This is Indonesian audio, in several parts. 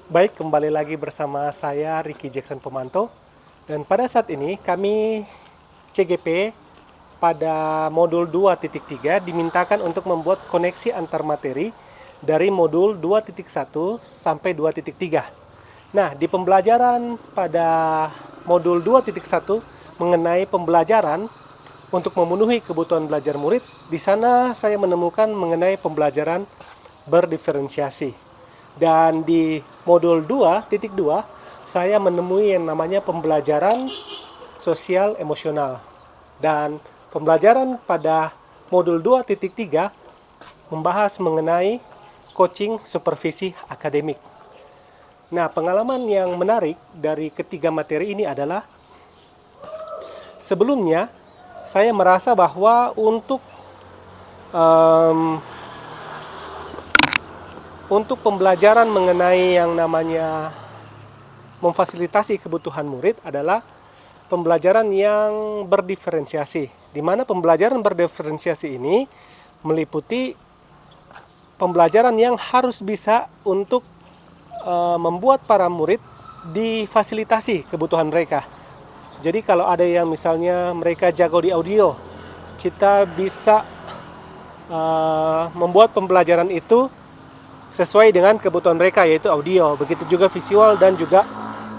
Baik, kembali lagi bersama saya Ricky Jackson Pemanto. Dan pada saat ini kami CGP pada modul 2.3 dimintakan untuk membuat koneksi antar materi dari modul 2.1 sampai 2.3. Nah, di pembelajaran pada modul 2.1 mengenai pembelajaran untuk memenuhi kebutuhan belajar murid, di sana saya menemukan mengenai pembelajaran berdiferensiasi. Dan di modul 2.2 saya menemui yang namanya pembelajaran sosial emosional. Dan pembelajaran pada modul 2.3 membahas mengenai coaching supervisi akademik. Nah, pengalaman yang menarik dari ketiga materi ini adalah sebelumnya saya merasa bahwa untuk pembelajaran mengenai yang namanya memfasilitasi kebutuhan murid adalah pembelajaran yang berdiferensiasi, di mana pembelajaran berdiferensiasi ini meliputi pembelajaran yang harus bisa untuk membuat para murid difasilitasi kebutuhan mereka. Jadi kalau ada yang misalnya mereka jago di audio, kita bisa membuat pembelajaran itu sesuai dengan kebutuhan mereka, yaitu audio. Begitu juga visual dan juga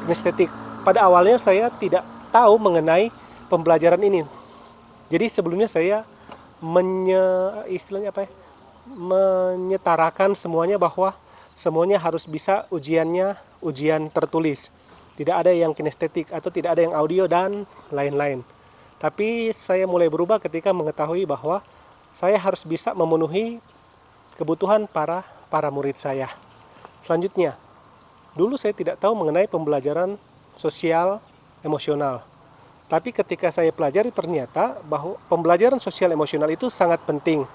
kinestetik. Pada awalnya saya tidak tahu mengenai pembelajaran ini. Jadi sebelumnya saya menyetarakan semuanya bahwa semuanya harus bisa ujian tertulis. Tidak ada yang kinestetik atau tidak ada yang audio dan lain-lain. Tapi saya mulai berubah ketika mengetahui bahwa saya harus bisa memenuhi kebutuhan para murid saya. Selanjutnya, dulu saya tidak tahu mengenai pembelajaran sosial emosional. Tapi ketika saya pelajari ternyata bahwa pembelajaran sosial emosional itu sangat penting.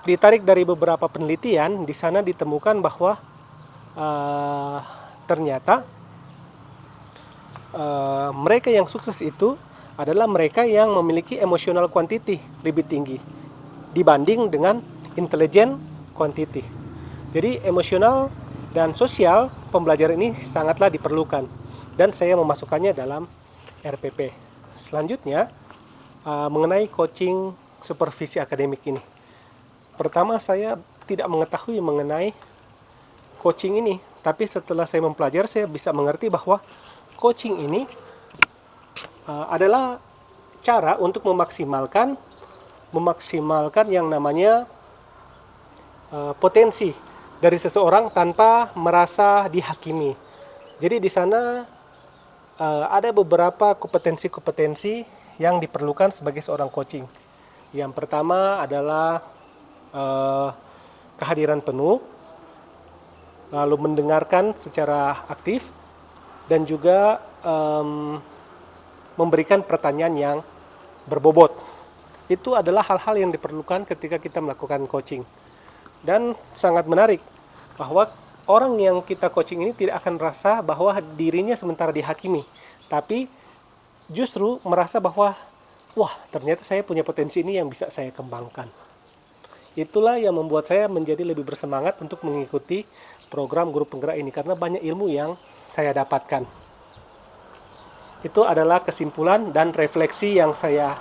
Ditarik dari beberapa penelitian, di sana ditemukan bahwa ternyata mereka yang sukses itu adalah mereka yang memiliki emosional quantity lebih tinggi dibanding dengan intelijen quantity. Jadi emosional dan sosial pembelajaran ini sangatlah diperlukan dan saya memasukkannya dalam RPP. Selanjutnya mengenai coaching supervisi akademik ini. Pertama saya tidak mengetahui mengenai coaching ini, tapi setelah saya mempelajari saya bisa mengerti bahwa coaching ini adalah cara untuk memaksimalkan yang namanya potensi dari seseorang tanpa merasa dihakimi. Jadi di sana ada beberapa kompetensi-kompetensi yang diperlukan sebagai seorang coaching. Yang pertama adalah kehadiran penuh, lalu mendengarkan secara aktif, dan juga memberikan pertanyaan yang berbobot. Itu adalah hal-hal yang diperlukan ketika kita melakukan coaching. Dan sangat menarik bahwa orang yang kita coaching ini tidak akan merasa bahwa dirinya sementara dihakimi, tapi justru merasa bahwa wah, ternyata saya punya potensi ini yang bisa saya kembangkan. Itulah yang membuat saya menjadi lebih bersemangat untuk mengikuti program guru penggerak ini karena banyak ilmu yang saya dapatkan. Itu adalah kesimpulan dan refleksi yang saya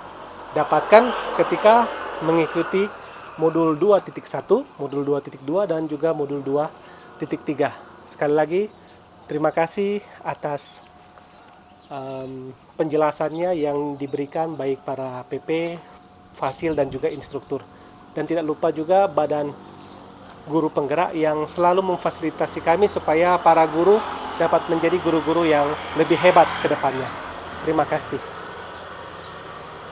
dapatkan ketika mengikuti modul 2.1, modul 2.2 dan juga modul 2.3. Sekali lagi terima kasih atas penjelasannya yang diberikan baik para PP, fasil dan juga instruktur. Dan tidak lupa juga Badan Guru Penggerak yang selalu memfasilitasi kami supaya para guru dapat menjadi guru-guru yang lebih hebat ke depannya. Terima kasih.